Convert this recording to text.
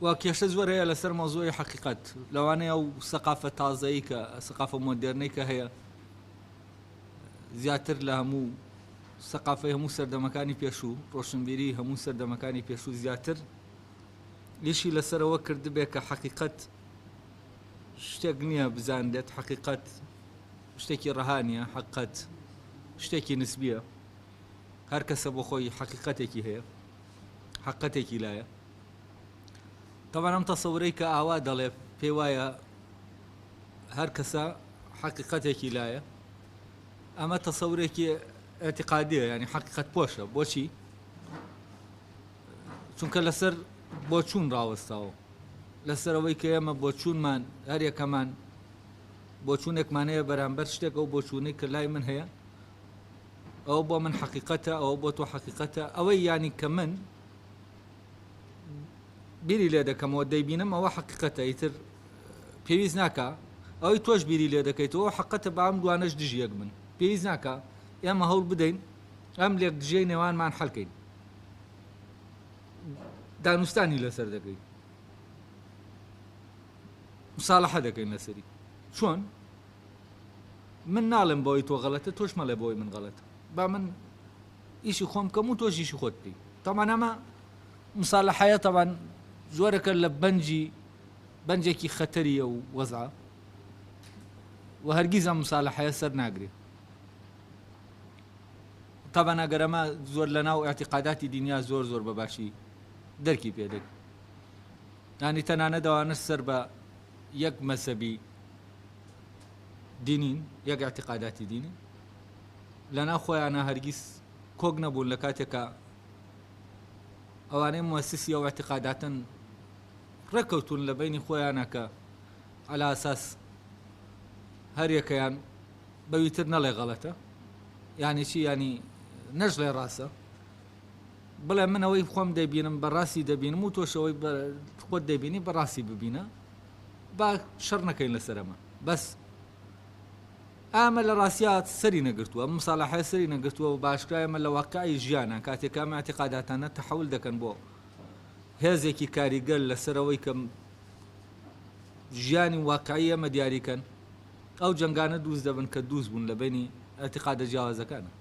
وكيش زور هي لسر موضوع حقيقة لو أنا أو ثقافة تازهي كثقافة مودرنية كهي زياتر لها مو ثقافة همو سرد مكاني بيشو روشنبيري همو سرد مكاني بيشو زياتر ليشي لسر وكر دبيك حقيقة شتاقنيها بزاندت حقيقة شتاكي رهانية حقيقة شتاكي نسبية هر کس بو خوی حقیقتی کی هي حقیقتی کی لایا طبعا ام تصوري كاوا دله في وايا هر کس حقیقتی کی لایا اما تصوري كي اعتقاديه يعني حقيقه بوشه بوشي چونکە لەسەر بۆچوون ڕاوەستاوە لەسەرەوەی کە ئێمە بۆچوونمان هەر یەکەمان بۆچوونێکمانەیە بەرامبەر شتێک ئەو بۆچوونەی کە لای من هەیە ئەو بۆ من حقیقەتە ئەوە بۆ تۆ حقیقەتە ئەوەی یانی کە من بیری لێ دەکەمەوە دەیبینم ئەوە حقیقەتە ئیتر پێویست ناکە ئەوەی تۆش بیری لێ دەکەیتەوە حقیقەتە بە ئەم دوانەش دژیەک من پێویست ناکە ئێمە هەوڵ بدەین ئەم لێک دژەی نێوانمان حەڵکەین دانوستانی لەسەر دەکەین مساڵەحە دەکەین لەسەری چۆن من ناڵێم بۆی تۆ غەڵەتە تۆش مەڵێ بۆی من غەڵەتە با من ئیشی خۆم کەم و تۆش ئیشی خۆت بکەی تەمان ئەمە مساڵەحەیە تەمان زۆرەکە لە بەنجێکی خەتەریە و وەزعە و هەرگیز ئەم مساڵەحەیە سەر ناگرێت تەبەن ئەگەر ئەمە زۆر لەناو ئاعتیقاداتی دینیا زۆر بەباشی دەرکی پێدەک یانی تەنانەت ئەوانەش سەر بە یەک مەسەبی دینین یەک ئاعتیقاداتی دینی لەناو خۆیانە هەرگیز کۆک نەبوون لە کاتێکە ئەوانەی موەسسی ئەو ئاعتیقاداتن ڕێکەوتون لە بینی خۆیانە کە عەلا ئەساس هەر یەکەیان بەویتر نەڵێ غەڵەتە یانی چی یانی نەژڵێ ڕاستە بڵێ من ئەوەی خۆم دەبینم بەڕاستی دەبینم و تۆشەوەی خۆت دەبینی بەڕاستی ببینە با شەڕ نەکەین لەسەر ئەمە بەس ئامە لە ڕاستیات سەری نەگرتووە مساڵەحە سەری نەگرتووە و باشکرایەمە لە واقعی ژیانە کاتێک ئەم ئاعتیقاداتانە تەحول دەکەن بۆ هێزێکی کاریگەر لەسەرەوەی کە ژیانی واقعی ئەمە دیاریکەن ئەو جەنگانە دووز دەبن کە دووز بوون لە بینی ئاعتیقادە جیاوازەکانە